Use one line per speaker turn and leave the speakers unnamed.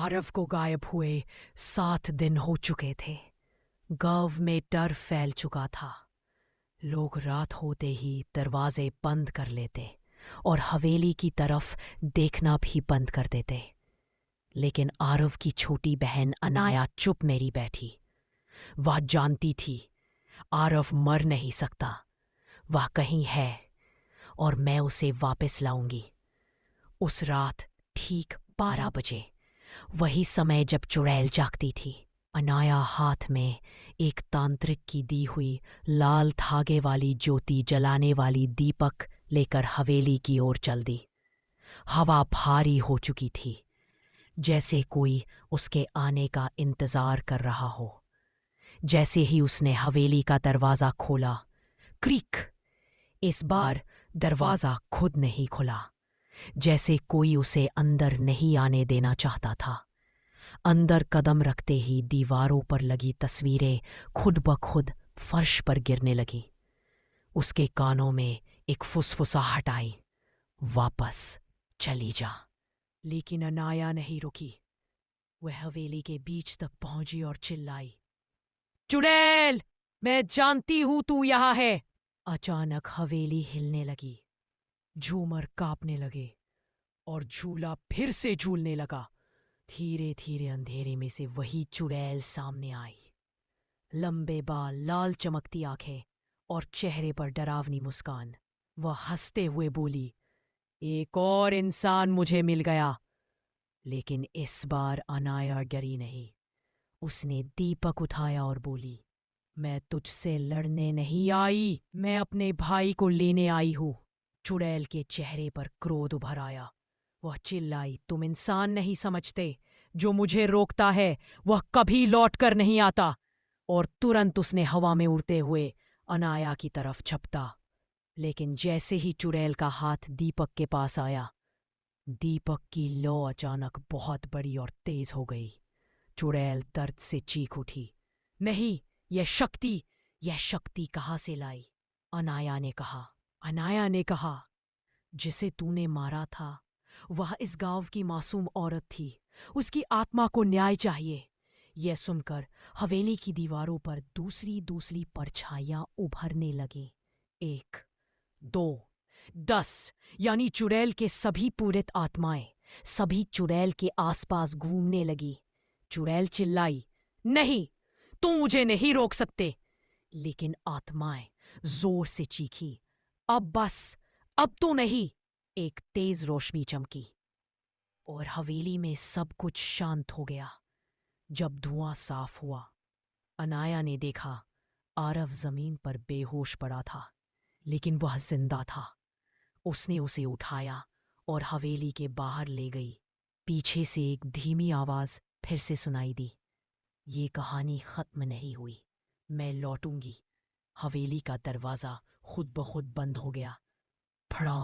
आरव को गायब हुए 7 दिन हो चुके थे। गांव में डर फैल चुका था। लोग रात होते ही दरवाजे बंद कर लेते और हवेली की तरफ देखना भी बंद कर देते। लेकिन आरव की छोटी बहन अनाया चुप मेरी बैठी। वह जानती थी आरव मर नहीं सकता, वह कहीं है और मैं उसे वापस लाऊंगी। उस रात ठीक 12 बजे, वही समय जब चुड़ैल जागती थी, अनाया हाथ में एक तांत्रिक की दी हुई लाल धागे वाली ज्योति जलाने वाली दीपक लेकर हवेली की ओर चल दी। हवा भारी हो चुकी थी, जैसे कोई उसके आने का इंतजार कर रहा हो। जैसे ही उसने हवेली का दरवाजा खोला, क्रीक, इस बार दरवाजा खुद नहीं खुला, जैसे कोई उसे अंदर नहीं आने देना चाहता था। अंदर कदम रखते ही दीवारों पर लगी तस्वीरें खुद ब खुद फर्श पर गिरने लगी। उसके कानों में एक फुसफुसाहट आई, वापस चली जा। लेकिन अनाया नहीं रुकी। वह हवेली के बीच तक पहुंची और चिल्लाई, चुड़ैल, मैं जानती हूं तू यहां है। अचानक हवेली हिलने लगी, झूमर कांपने लगे और झूला फिर से झूलने लगा। धीरे धीरे अंधेरे में से वही चुड़ैल सामने आई। लंबे बाल, लाल चमकती आंखें और चेहरे पर डरावनी मुस्कान। वह हंसते हुए बोली, एक और इंसान मुझे मिल गया। लेकिन इस बार अनाया डरी नहीं। उसने दीपक उठाया और बोली, मैं तुझसे लड़ने नहीं आई, मैं अपने भाई को लेने आई हूं। चुड़ैल के चेहरे पर क्रोध उभर आया। वह चिल्लाई, तुम इंसान नहीं समझते, जो मुझे रोकता है वह कभी लौट कर नहीं आता। और तुरंत उसने हवा में उड़ते हुए अनाया की तरफ झपटा। लेकिन जैसे ही चुड़ैल का हाथ दीपक के पास आया, दीपक की लौ अचानक बहुत बड़ी और तेज हो गई। चुड़ैल दर्द से चीख उठी, नहीं, यह शक्ति कहाँ से लाई? अनाया ने कहा, जिसे तूने मारा था वह इस गांव की मासूम औरत थी। उसकी आत्मा को न्याय चाहिए। यह सुनकर हवेली की दीवारों पर दूसरी दूसरी परछाइयां उभरने लगी। 1, 2, 10, यानी चुड़ैल के सभी पूरित आत्माएं सभी चुड़ैल के आसपास घूमने लगी। चुड़ैल चिल्लाई, नहीं, तुम मुझे नहीं रोक सकते। लेकिन आत्माएं जोर से चीखी, अब बस, अब तो नहीं। एक तेज रोशनी चमकी और हवेली में सब कुछ शांत हो गया। जब धुआं साफ हुआ, अनाया ने देखा आरव जमीन पर बेहोश पड़ा था, लेकिन वह जिंदा था। उसने उसे उठाया और हवेली के बाहर ले गई। पीछे से एक धीमी आवाज फिर से सुनाई दी, ये कहानी खत्म नहीं हुई, मैं लौटूंगी। हवेली का दरवाजा खुद ब खुद बंद हो गया। फड़ाम।